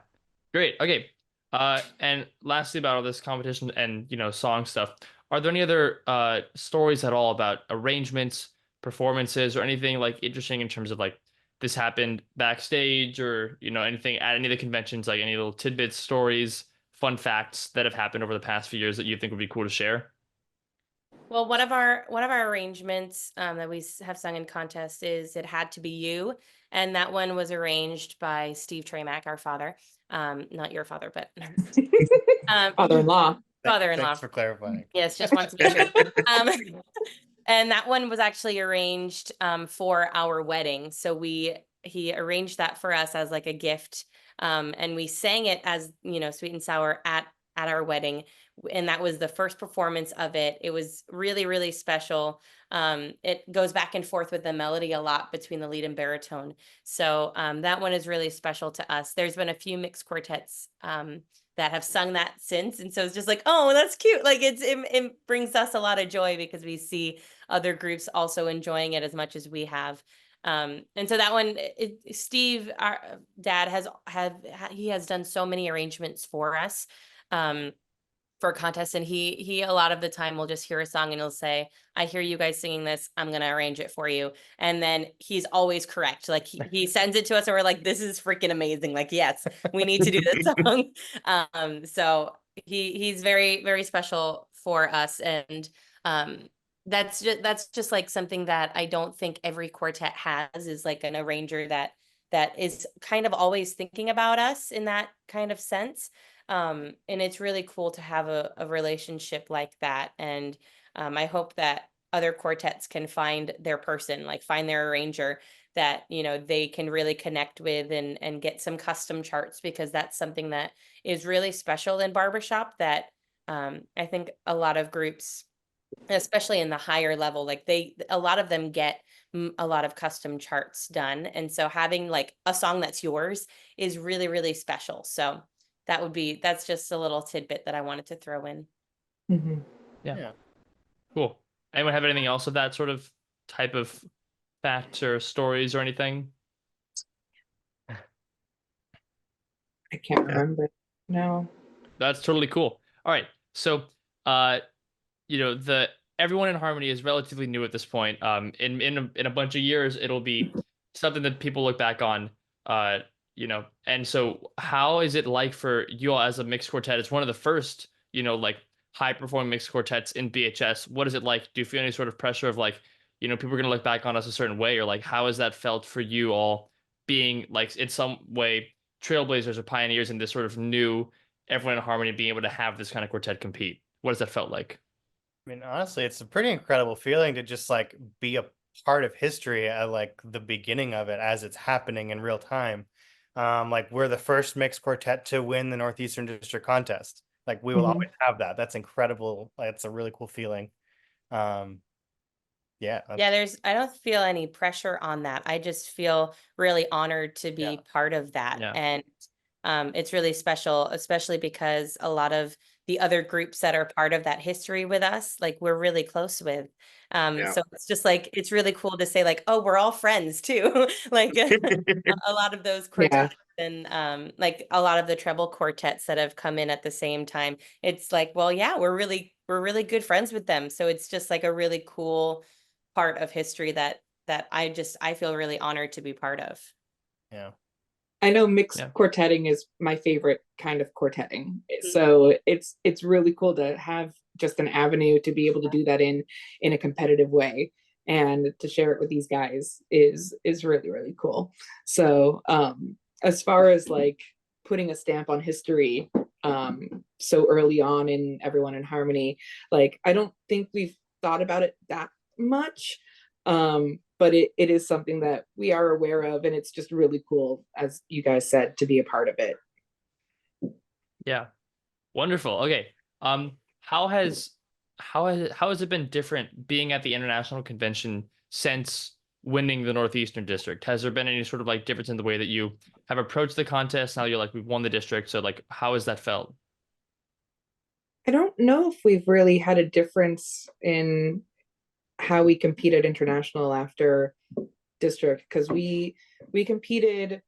Great. Okay. And lastly about all this competition and, song stuff, are there any other stories at all about arrangements, performances, or anything like interesting in terms of like this happened backstage or, anything at any of the conventions, like any little tidbits, stories, fun facts that have happened over the past few years that you think would be cool to share? Well, one of our arrangements that we have sung in contest is "It Had to Be You," and that one was arranged by Steve Tramack, our father. Not your father, but Father-in-law. father-in-law. Thanks for clarifying. Yes, just wanted to make sure. Um, and that one was actually arranged for our wedding. So he arranged that for us as like a gift. And we sang it as, Sweet and Sour at our wedding. And that was the first performance of it. It was really, really special. It goes back and forth with the melody a lot between the lead and baritone. So that one is really special to us. There's been a few mixed quartets that have sung that since. And so it's just like, oh, that's cute. Like it brings us a lot of joy because we see other groups also enjoying it as much as we have. And so that one, Steve, our dad, he has done so many arrangements for us for contests, and he a lot of the time will just hear a song and he'll say, I hear you guys singing this, I'm gonna arrange it for you. And then he's always correct. Like he sends it to us and we're like, this is freaking amazing. Like, yes, we need to do this song. So he's very, very special for us. And that's just like something that I don't think every quartet has, is like an arranger that is kind of always thinking about us in that kind of sense. And it's really cool to have a relationship like that. And I hope that other quartets can find their person, like find their arranger that, they can really connect with and get some custom charts, because that's something that is really special in barbershop that I think a lot of groups, especially in the higher level, like a lot of them get a lot of custom charts done. And so having like a song that's yours is really, really special. So that's just a little tidbit that I wanted to throw in. Hmm. Yeah. Cool. Anyone have anything else of that sort of type of facts or stories or anything? I can't remember. No. That's totally cool. All right. So, everyone in Harmony is relatively new at this point. In a bunch of years, it'll be something that people look back on. And so how is it like for you all as a mixed quartet? It's one of the first, like high performing mixed quartets in BHS. What is it like? Do you feel any sort of pressure of like, people are gonna look back on us a certain way, or like how has that felt for you all being like in some way trailblazers or pioneers in this sort of new everyone in Harmony being able to have this kind of quartet compete? What has that felt like? I mean, honestly, it's a pretty incredible feeling to just like be a part of history at like the beginning of it as it's happening in real time. Like we're the first mixed quartet to win the Northeastern District contest. Like we will Mhm. always have that. That's incredible. Like, it's a really cool feeling. Yeah. I don't feel any pressure on that. I just feel really honored to be Yeah. part of that. Yeah. And it's really special, especially because a lot of the other groups that are part of that history with us, like we're really close with. Yeah. So it's just like, it's really cool to say like, oh, we're all friends too. Like a lot of those Yeah. quartets and like a lot of the treble quartets that have come in at the same time. It's like, well, yeah, we're really good friends with them. So it's just like a really cool part of history that I feel really honored to be part of. Yeah. I know mixed Yeah. quartetting is my favorite kind of quartetting. So it's really cool to have just an avenue to be able to do that in a competitive way, and to share it with these guys is really, really cool. So as far as like putting a stamp on history so early on in Everyone in Harmony, like I don't think we've thought about it that much. But it is something that we are aware of, and it's just really cool, as you guys said, to be a part of it. Yeah. Wonderful. Okay. How has it been different being at the international convention since winning the Northeastern district? Has there been any sort of like difference in the way that you have approached the contest? Now you're like, we've won the district. So like, how has that felt? I don't know if we've really had a difference in how we compete at international after district, because we competed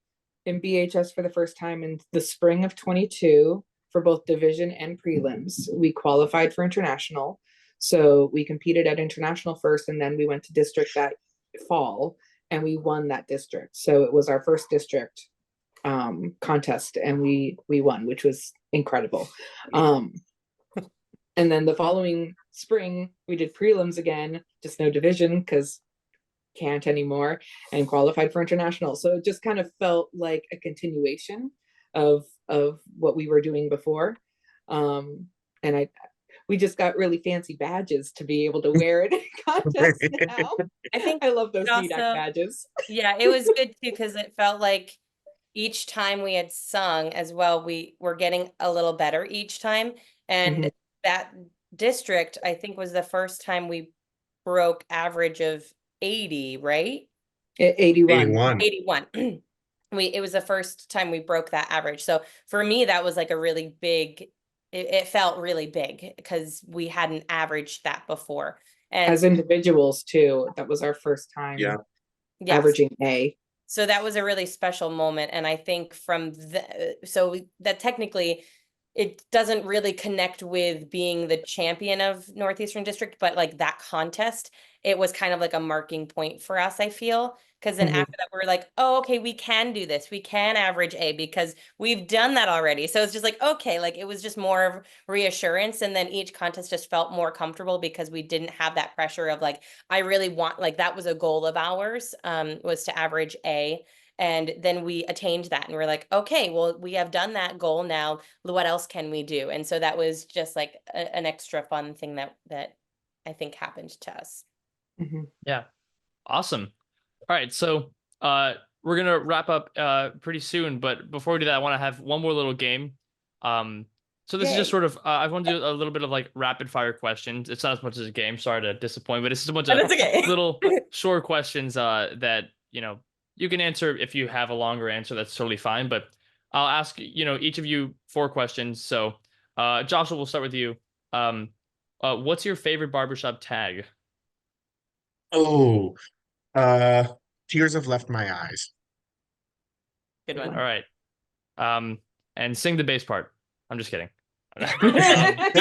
in BHS for the first time in the spring of 22 for both division and prelims. We qualified for international. So we competed at international first, and then we went to district that fall and we won that district. So it was our first district contest, and we won, which was incredible. And then the following spring, we did prelims again, just no division because can't anymore, and qualified for international. So it just kind of felt like a continuation of what we were doing before. And we just got really fancy badges to be able to wear it in contests now. I think I love those it NEDAC also- badges. Yeah, it was good too because it felt like each time we had sung as well, we were getting a little better each time. And Mhm. that district, I think, was the first time we broke average of 80, right? 81. 81. 81. It was the first time we broke that average. So for me, that was like a really big, it felt really big because we hadn't averaged that before. And As individuals too, that was our first time Yeah. yes. averaging A. So that was a really special moment. And I think from that technically it doesn't really connect with being the champion of Northeastern District, but like that contest, it was kind of like a marking point for us, I feel. Because then Mhm. after that, we're like, oh, okay, we can do this. We can average A because we've done that already. So it's just like, okay, like it was just more of reassurance. And then each contest just felt more comfortable because we didn't have that pressure of like, I really want, like that was a goal of ours, was to average A. And then we attained that and we're like, okay, well, we have done that goal now. What else can we do? And so that was just like an extra fun thing that I think happened to us. Mhm. Yeah. Awesome. All right. So we're gonna wrap up pretty soon, but before we do that, I want to have one more little game. So this is just Yay. sort of I want to do a little bit of like rapid fire questions. It's not as much as a game. Sorry to disappoint, but it's just a bunch But of it's okay. little short questions that you can answer. If you have a longer answer, that's totally fine. But I'll ask each of you 4 questions. So Joshua, we'll start with you. What's your favorite barbershop tag? Oh, tears have left my eyes. Good All one. right. And sing the bass part. I'm just kidding. He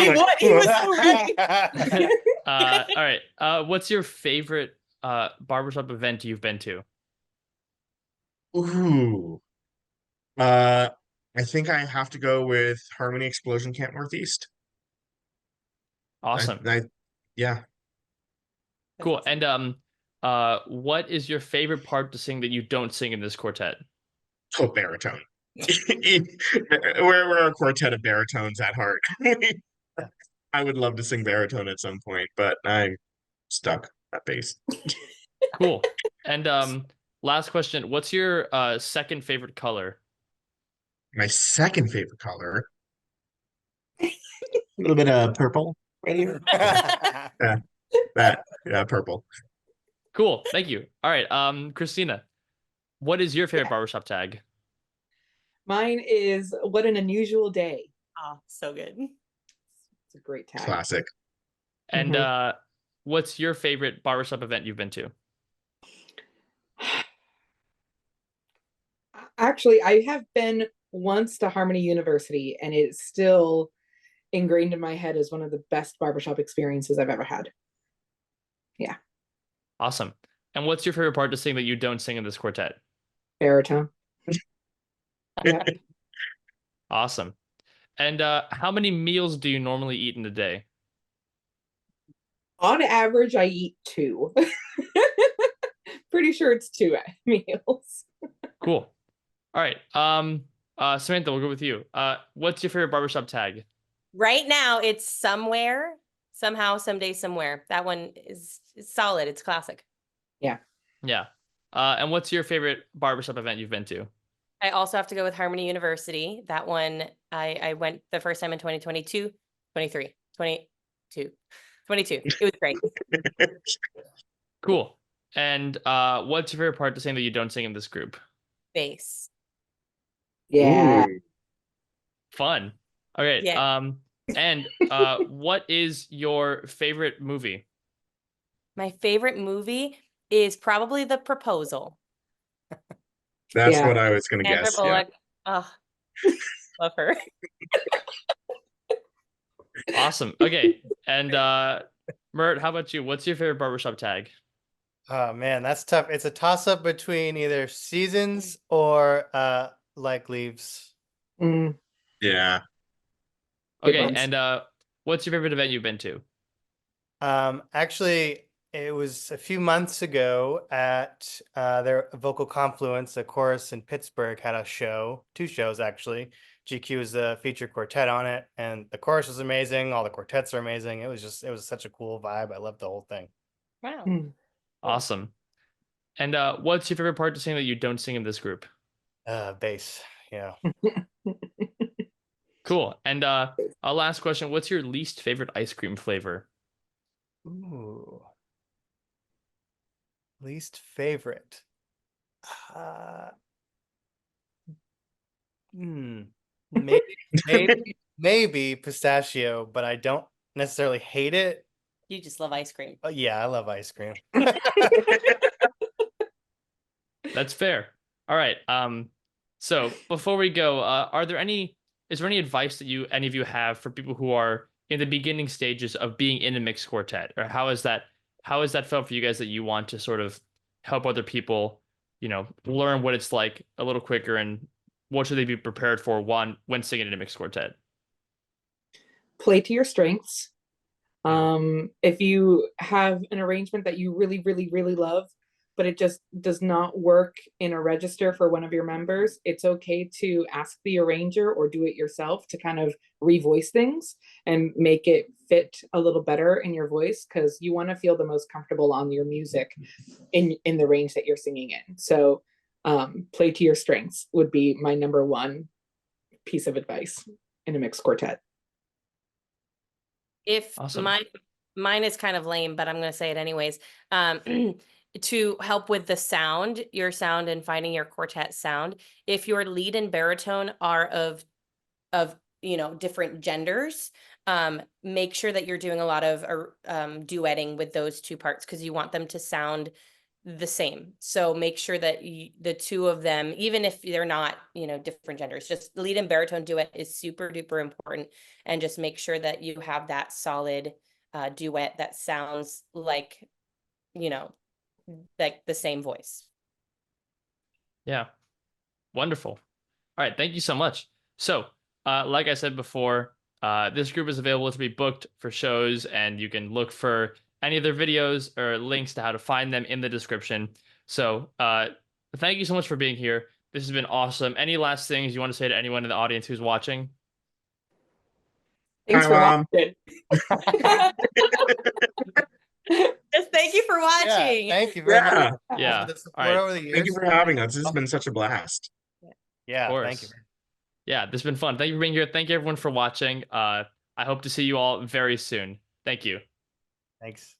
would. He was so ready. All right. What's your favorite barbershop event you've been to? Ooh. I think I have to go with Harmony Explosion Camp Northeast. Awesome. Yeah. Cool. And what is your favorite part to sing that you don't sing in this quartet? Oh, baritone. We're a quartet of baritones at heart. I would love to sing baritone at some point, but I'm stuck at bass. Cool. And last question. What's your second favorite color? My second favorite color, a little bit of purple right here. Yeah, purple. Cool. Thank you. All right. Christina, what is your favorite barbershop tag? Mine is What an Unusual Day. Oh, so good. It's a great tag. Classic. And what's your favorite barbershop event you've been to? Actually, I have been once to Harmony University, and it's still ingrained in my head as one of the best barbershop experiences I've ever had. Yeah. Awesome. And what's your favorite part to sing that you don't sing in this quartet? Baritone. Yeah. Awesome. And how many meals do you normally eat in a day? On average, I eat 2. Pretty sure it's 2 meals. Cool. All right. Samantha, we'll go with you. What's your favorite barbershop tag? Right now, it's somewhere, somehow, someday, somewhere. That one is solid. It's classic. Yeah. Yeah. And what's your favorite barbershop event you've been to? I also have to go with Harmony University. That one, I went the first time in 2022, 23, 22, 22. It was great. Cool. And what's your favorite part to sing that you don't sing in this group? Bass. Yeah. Ooh. Fun. All right. Yeah. And what is your favorite movie? My favorite movie is probably The Proposal. That's Yeah. what I was gonna Sandra guess. Yeah. Bullock. Oh, love her. Awesome. Okay. And Mert, how about you? What's your favorite barbershop tag? Oh man, that's tough. It's a toss-up between either Seasons or Like Leaves. Mm, Yeah. good Okay. ones. And what's your favorite event you've been to? Actually, it was a few months ago at their Vocal Confluence. The chorus in Pittsburgh had a show, 2 shows actually. GQ was the featured quartet on it, and the chorus was amazing. All the quartets are amazing. It was such a cool vibe. I loved the whole thing. Wow. Mm. Awesome. And what's your favorite part to sing that you don't sing in this group? Bass, yeah. Cool. And last question, what's your least favorite ice cream flavor? Ooh. Least favorite. Maybe, maybe pistachio, but I don't necessarily hate it. You just love ice cream. Oh, yeah, I love ice cream. That's fair. All right. So before we go, is there any advice that any of you have for people who are in the beginning stages of being in a mixed quartet? Or how is that felt for you guys that you want to sort of help other people, learn what it's like a little quicker, and what should they be prepared for when singing in a mixed quartet? Play to your strengths. If you have an arrangement that you really, really, really love, but it just does not work in a register for one of your members, it's okay to ask the arranger or do it yourself to kind of revoice things and make it fit a little better in your voice, because you want to feel the most comfortable on your music in the range that you're singing in. So play to your strengths would be my number one piece of advice in a mixed quartet. If Awesome. mine is kind of lame, but I'm going to say it anyways. To help with the sound, your sound, and finding your quartet sound, if your lead and baritone are of different genders, make sure that you're doing a lot of duetting with those two parts, because you want them to sound the same. So make sure that the two of them, even if they're not different genders, just lead and baritone duet is super duper important. And just make sure that you have that solid duet that sounds like like the same voice. Yeah. Wonderful. All right. Thank you so much. So, like I said before, this group is available to be booked for shows, and you can look for any of their videos or links to how to find them in the description. So, thank you so much for being here. This has been awesome. Any last things you want to say to anyone in the audience who's watching? Thanks for watching. Just thank you for watching. Yeah, thank you very much. Yeah. For the support All right. over the years. Thank you for having us. This has been such a blast. Yeah, Of course. thank you. Yeah, this has been fun. Thank you for being here. Thank you everyone for watching. I hope to see you all very soon. Thank you. Thanks.